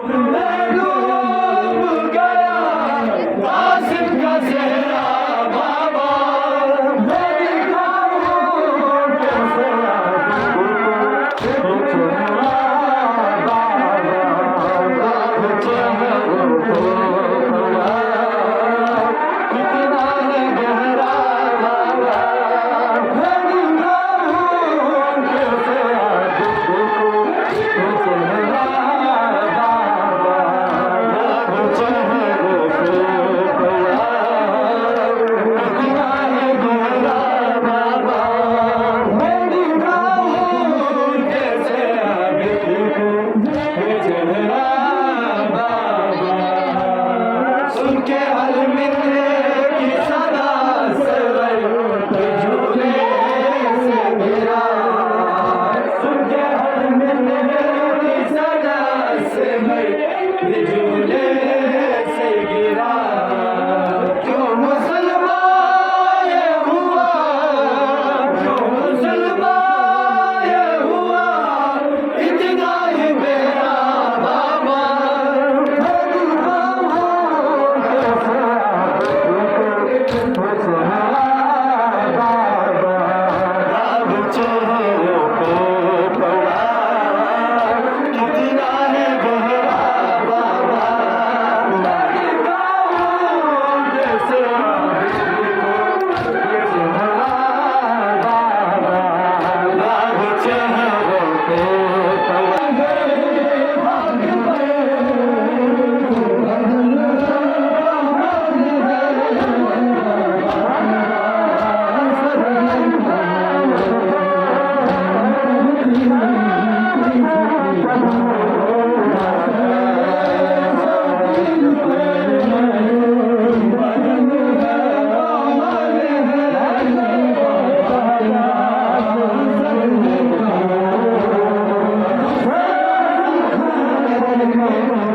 मैं डूब गया आसिफ का सेहरा बाबा, मैं दिखाऊं कैसे आपको चेहरा बाबा, चेहरों को पड़ा कितना है गहरा बाबा, मैं दिखाऊं कैसे आपको चेहरा सुनके हल मिलने की सदा से झूले से गिरा, सुनके हल मिलने की सदा से झूले से गिरा, क्यों मुसलमान ये हुआ, क्यों मुसलमान ये हुआ, इतना ही मेरा बाबा, Thank you.